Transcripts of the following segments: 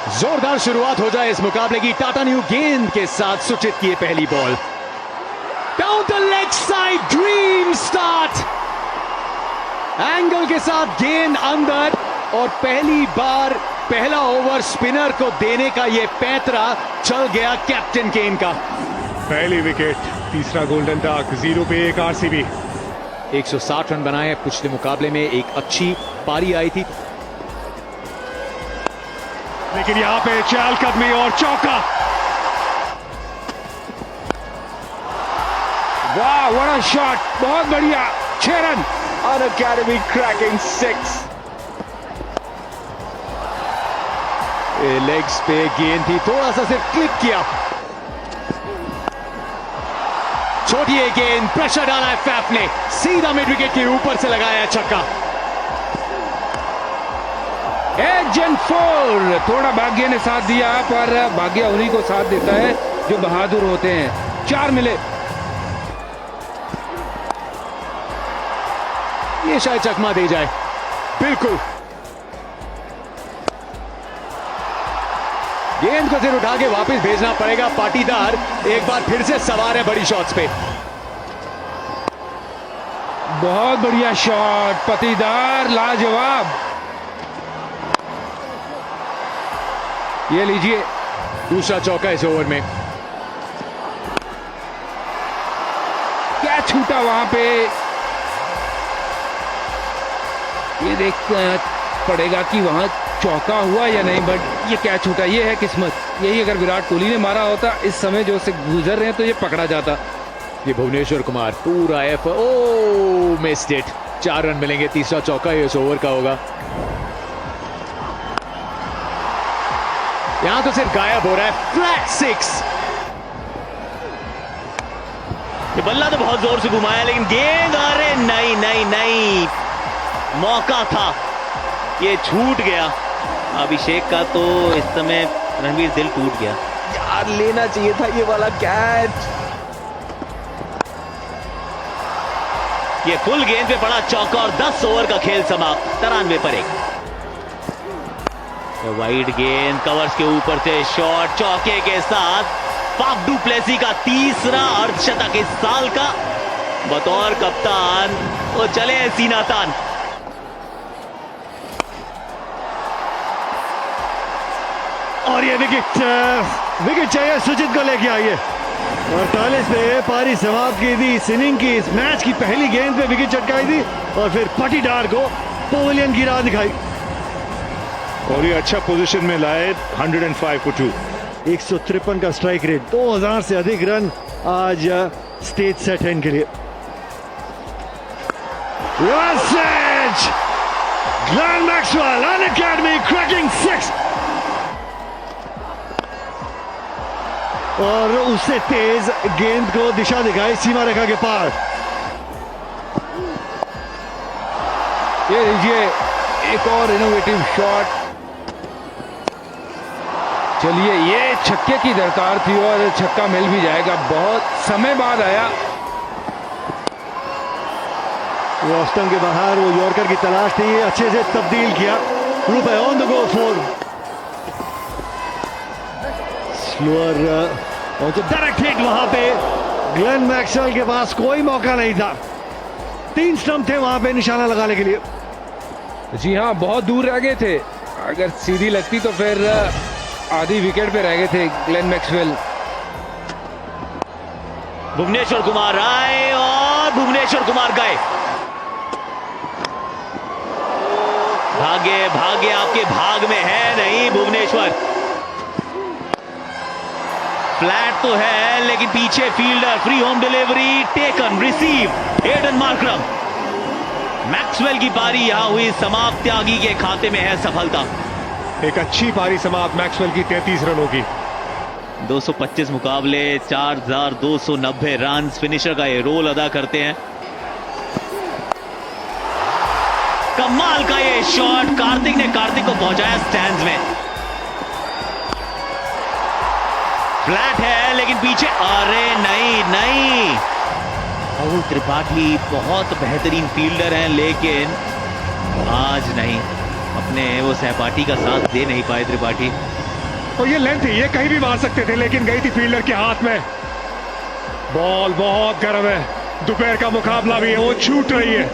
जोरदार शुरुआत हो जाए इस मुकाबले की। टाटा न्यू गेंद के साथ सुचित किए पहली ball. Down the leg side, dream start. Angle के साथ गेंद अंदर और पहली बार पहला ओवर स्पिनर को देने का यह पैंतरा चल गया कैप्टन केन का। पहली विकेट, तीसरा गोल्डन डक, 0 पे 1 आरसीबी। 160 रन बनाए। पिछले मुकाबले में एक अच्छी पारी आई थी, लेकिन यहां पे चहलकदमी और चौका। वाह, व्हाट अ शॉट, बहुत बढ़िया। 6 रन और अकेडमी क्रैकिंग 6। लेग्स पे गेंद थी, थोड़ा सा सिर्फ क्लिक किया। छोटी है गेंद, प्रेशर डाला है फैफ ने, सीधा मिड विकेट के ऊपर से लगाया छक्का। Edge and 4। थोड़ा भाग्य ने साथ दिया, पर भाग्य उन्हीं को साथ देता है जो बहादुर होते हैं। 4 मिले। ये शायद चकमा दे जाए। बिल्कुल, गेंद को सिर उठा के वापस भेजना पड़ेगा। पाटीदार एक बार फिर से सवार है बड़ी शॉट्स पे। बहुत बढ़िया शॉट, पाटीदार, लाजवाब। ये लीजिए दूसरा चौका इस ओवर में। क्या छूटा वहां पे, ये देखना पड़ेगा कि वहां चौका हुआ या नहीं, बट ये क्या छूटा, ये है किस्मत। यही अगर विराट कोहली ने मारा होता इस समय जो से गुजर रहे हैं तो ये पकड़ा जाता। ये भुवनेश्वर कुमार पूरा ओ मिस्ड इट। 4 रन मिलेंगे, तीसरा चौका इस ओवर का होगा। यहां तो सिर्फ गायब हो रहा है, फ्लैट 6। ये बल्ला तो बहुत जोर से घुमाया, लेकिन गेंद, अरे नहीं नहीं नहीं, मौका था, ये छूट गया। अभिषेक का तो इस समय रणवीर दिल टूट गया यार, लेना चाहिए था ये वाला कैच। ये फुल गेंद पे पड़ा चौका और 10 ओवर का खेल समाप्त। 93 पर 1। वाइड गेंद, कवर्स के ऊपर से शॉट, चौके के साथ फाफ डू प्लेसी का तीसरा अर्धशतक इस साल का। बतौर कप्तान वो चले सीना तान। और ये विकेट चाहिए, सुचित को लेके आइए। 48 पे पारी समाप्त की थी इस इनिंग की। इस मैच की पहली गेंद पे विकेट चटकाई थी और फिर पाटीदार को पवेलियन की राह दिखाई और ये अच्छा पोजीशन में लाए। 105 for 2। 153 का स्ट्राइक रेट, 2000 से अधिक रन आज स्टेज सेट है इनके लिए। Glenn Maxwell, Unacademy cracking 6। और उससे तेज गेंद को दिशा दिखाई सीमा रेखा के पार। ये लीजिए एक और इनोवेटिव शॉट। चलिए, ये छक्के की दरकार थी और छक्का मिल भी जाएगा, बहुत समय बाद आया। वो ऑफ स्टंप के बाहर वो यॉर्कर की तलाश थी, अच्छे से तब्दील किया। रुपए on the go 4। Slower direct hit. वहां पे ग्लेन मैक्सवेल के पास कोई मौका नहीं था। 3 स्टंप थे वहां पे निशाना लगाने के लिए। जी हाँ, बहुत दूर रह गए थे। अगर सीधी लगती तो फिर आधी विकेट पे रह गए थे ग्लेन मैक्सवेल। भुवनेश्वर कुमार आए और भुवनेश्वर कुमार गए। भाग्य भाग्य आपके भाग में है नहीं भुवनेश्वर। फ्लैट तो है, लेकिन पीछे fielder, free home delivery, taken, receive, Aiden Markram. Maxwell की पारी यहां हुई समाप्त। त्यागी के खाते में है सफलता। एक अच्छी पारी समाप्त मैक्सवेल की 33 रनों की। 225 मुकाबले, 4290 रन। फिनिशर का ये रोल अदा करते हैं। कमाल का ये शॉट, कार्तिक ने कार्तिक को पहुंचाया स्टैंड्स में। फ्लैट है, लेकिन पीछे, अरे नहीं नहीं, राहुल त्रिपाठी बहुत बेहतरीन फील्डर हैं, लेकिन आज नहीं, अपने वो सहपाठी का साथ दे नहीं पाए त्रिपाठी। और ये लेंथ थी, ये कहीं भी मार सकते थे, लेकिन गई थी फील्डर के हाथ में। बॉल बहुत गर्म है, दोपहर का मुकाबला भी है, वो छूट रही है।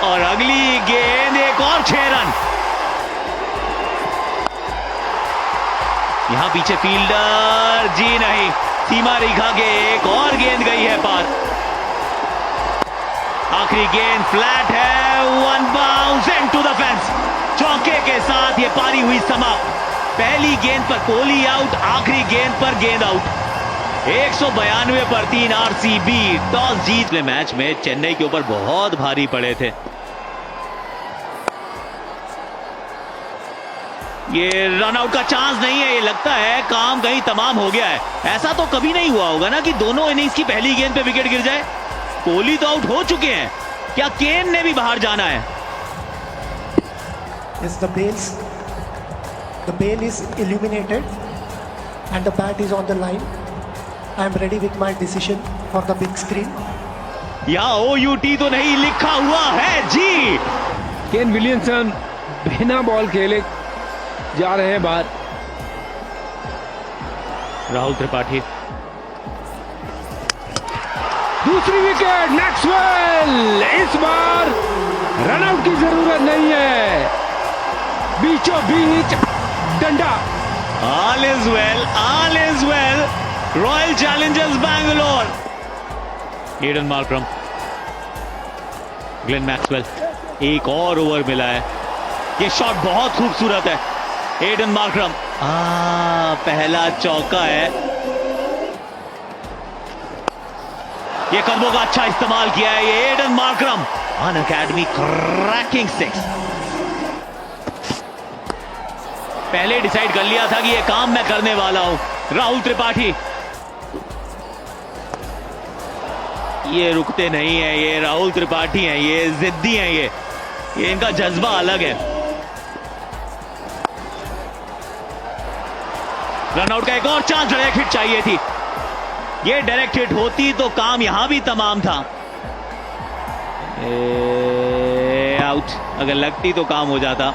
और अगली गेंद, एक और 6 रन। यहां पीछे फील्डर, जी नहीं, सीमा रेखा के एक और गेंद गई है पार। आखिरी गेंद फ्लैट है, 1 बाउंस इनटू द फेंस। चौके के साथ ये पारी हुई समाप्त। पहली गेंद पर कोहली आउट, आखिरी गेंद पर गेंद आउट। 192 पर 3 आरसीबी टॉस जीत ले। मैच में चेन्नई के ऊपर बहुत भारी पड़े थे। ये रन आउट का चांस नहीं है, ये लगता है काम कहीं तमाम हो गया है। ऐसा तो कभी नहीं हुआ होगा ना कि दोनों इनिंग्स की पहली गेंद पे विकेट गिर जाए। कोहली तो आउट हो चुके हैं, क्या केन ने भी बाहर जाना है? Yes, the bail is illuminated and the bat is on the line. I am ready with my decision for the big screen. यहाँ OUT तो नहीं लिखा हुआ है जी। केन विलियमसन बिना बॉल खेले जा रहे हैं बाहर। राहुल त्रिपाठी, दूसरी विकेट, मैक्सवेल। इस बार रनआउट की जरूरत नहीं है, बीचों बीच डंडा। All is well, all is well. Royal Challengers Bangalore. Aiden Markram, Glenn Maxwell, एक और ओवर मिला है। ये शॉट बहुत खूबसूरत है। एडन मार्करम, पहला चौका है। ये कदमों का अच्छा इस्तेमाल किया है ये एडन मार्करम। अन अकेडमी क्रैकिंग 6। पहले डिसाइड कर लिया था कि ये काम मैं करने वाला हूं। राहुल त्रिपाठी, ये रुकते नहीं है, ये राहुल त्रिपाठी हैं, ये जिद्दी हैं, ये इनका जज्बा अलग है। रनआउट का एक और चांस, डायरेक्ट हिट चाहिए थी। ये डायरेक्ट हिट होती तो काम यहां भी तमाम था। आउट, अगर लगती तो काम हो जाता।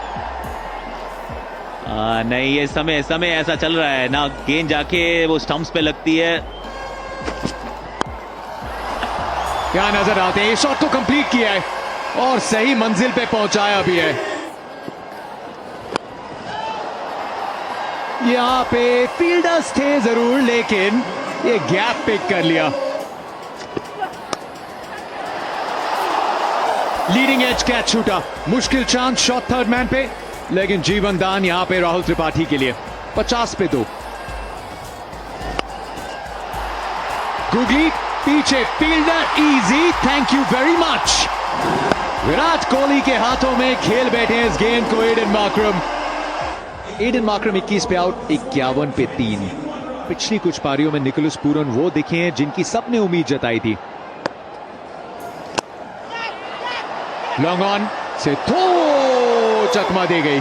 नहीं, ये समय समय ऐसा चल रहा है ना, गेंद जाके वो स्टंप्स पे लगती है। क्या नजर आते हैं, ये शॉट तो कंप्लीट किया है और सही मंजिल पे पहुंचाया भी है। यहां पे फील्डर्स थे जरूर, लेकिन ये गैप पिक कर लिया। लीडिंग एज कैच छूटा, मुश्किल चांस शॉट थर्ड मैन पे, लेकिन जीवन दान यहां पे राहुल त्रिपाठी के लिए। 50 पे 2। गुगली पीछे, fielder easy, thank you very much. Virat Kohli के हाथों में खेल बैठे हैं इस गेंद को एडन मार्करम। एडन मार्करम 21 पे आउट, 51 पे 3। पिछली कुछ पारियों में निकोलस पूरन वो दिखे हैं जिनकी सबने उम्मीद जताई थी। लॉन्ग ऑन से चकमा दे गई।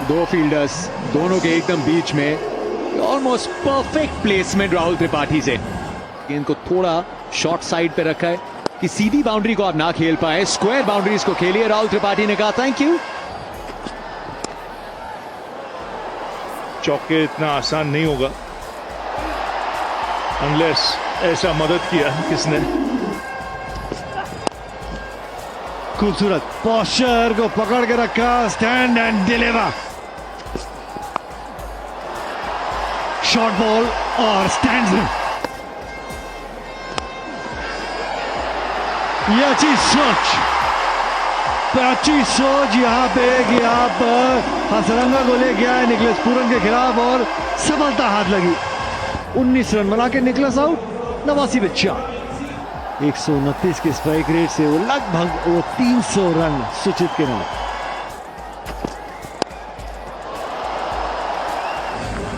2 फील्डर्स, दोनों के एकदम बीच में। Almost perfect placement Rahul Tripathi से। गेंद को थोड़ा शॉर्ट साइड पे रखा है कि सीधी बाउंड्री को आप ना खेल पाए, स्क्वायर बाउंड्रीज को खेलिए। राहुल त्रिपाठी ने कहा थैंक यू। चौके इतना आसान नहीं होगा अनलेस ऐसा मदद किया किसने। खूबसूरत पोस्चर को पकड़ के रखा, stand and deliver. Short ball और स्टैंड्स में। ये अच्छी सोच यहाँ पे कि आप हसरंगा को ले गया है निकोलस पूरन के खिलाफ और सफलता हाथ लगी। 19 रन बना के निकोलस आउट, 89 पे 4। 129 के स्ट्राइक रेट से वो लगभग 300 रन सुचित के नाम।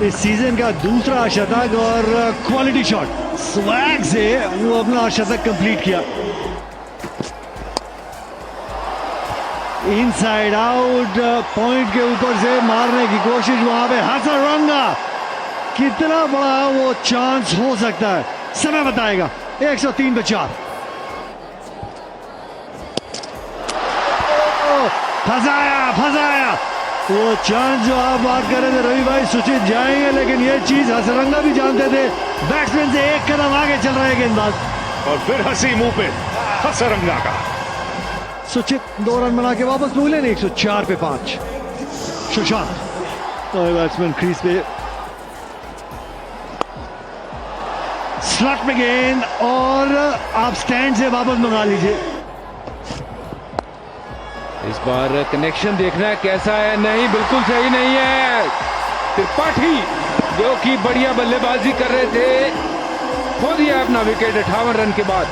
इस सीजन का दूसरा शतक और क्वालिटी शॉट, स्वैग से वो अपना शतक कंप्लीट किया। इनसाइड आउट, पॉइंट के ऊपर से मारने की कोशिश, वहां पे हसरंगा। कितना बड़ा वो चांस हो सकता है, समय बताएगा। 103 पे 4। फंसाया। वो चांस जो आप बात कर रहे थे रवि भाई, सुचित जाएंगे, लेकिन ये चीज हसरंगा भी जानते थे। बैट्समैन से एक कदम आगे चल रहे गेंदबाज, और फिर हंसी मुंह पे हसरंगा का। सुचित 2 रन बना के वापस भूले नहीं, 104 पे 5। सुशांत बैट्समैन क्रीज पे, स्लॉट में गेंद, और आप स्टैंड से वापस मंगा लीजिए। इस बार कनेक्शन देखना है कैसा है। नहीं, बिल्कुल सही नहीं है। त्रिपाठी जो कि बढ़िया बल्लेबाजी कर रहे थे, खो दिया अपना विकेट 58 रन के बाद।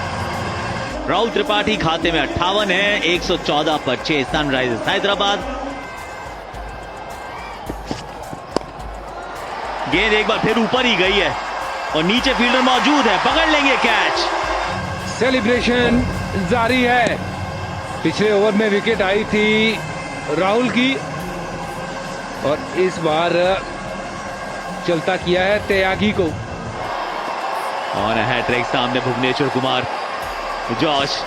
राहुल त्रिपाठी खाते में 58 है, 114 पर 6 सनराइजर्स हैदराबाद। गेंद एक बार फिर ऊपर ही गई है और नीचे फील्डर मौजूद है, पकड़ लेंगे कैच। सेलिब्रेशन जारी है। पिछले ओवर में विकेट आई थी राहुल की, और इस बार चलता किया है त्यागी को। और हैट्रिक सामने भुवनेश्वर कुमार, जॉश।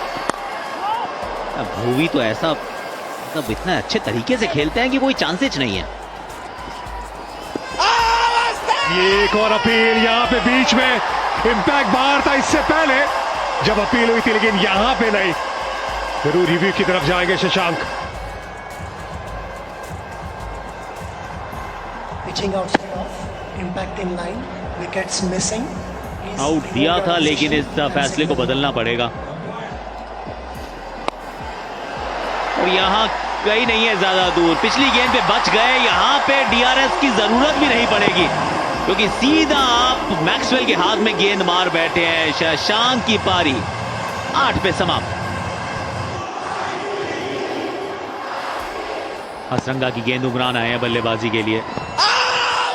भूवी तो ऐसा मतलब इतना अच्छे तरीके से खेलते हैं कि कोई चांसेस नहीं है। ये एक और अपील यहां पे बीच में, इंपैक्ट बाहर था इससे पहले जब अपील हुई थी, लेकिन यहां पे नहीं। जरूर रिव्यू की तरफ जाएंगे Shashank. Pitching outside off, impact in line, wickets missing. Out दिया था, लेकिन इस फैसले को बदलना पड़ेगा। और यहाँ कहीं नहीं है ज्यादा दूर, पिछली गेंद पे बच गए। यहाँ पे डीआरएस की जरूरत भी नहीं पड़ेगी, क्योंकि सीधा आप मैक्सवेल के हाथ में गेंद मार बैठे हैं। शशांक की पारी 8 पे समाप्त। हसरंगा की गेंद उमरान आए हैं बल्लेबाजी के लिए।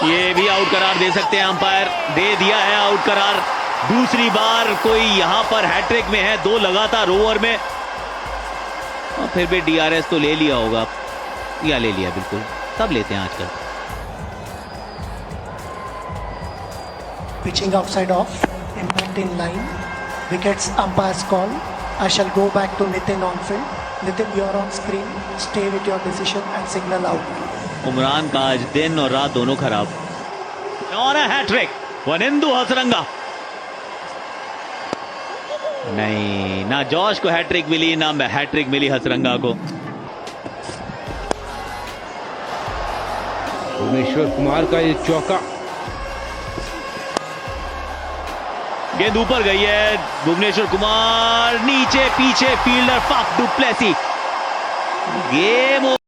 ये भी आउट करार दे सकते हैं अंपायर, दे दिया है आउट करार। दूसरी बार कोई यहां पर हैट्रिक में है, 2 लगातार ओवर में। और फिर भी डीआरएस तो ले लिया होगा, या ले लिया, बिल्कुल सब लेते हैं आजकल। Pitching outside off, impact in line, wickets umpire's call. I shall go back to Nitin on field. Nitin, you're on screen. Stay with your decision and signal out. Umran का आज दिन और रात दोनों खराब। और हैट्रिक वनिंदु हसरंगा। नहीं, ना जॉश को हैट्रिक मिली, ना हैट्रिक मिली हसरंगा को। भुवनेश्वर कुमार का ये चौका, गेंद ऊपर गई है। भुवनेश्वर कुमार नीचे, पीछे फील्डर फाफ डुप्लेसी। गेम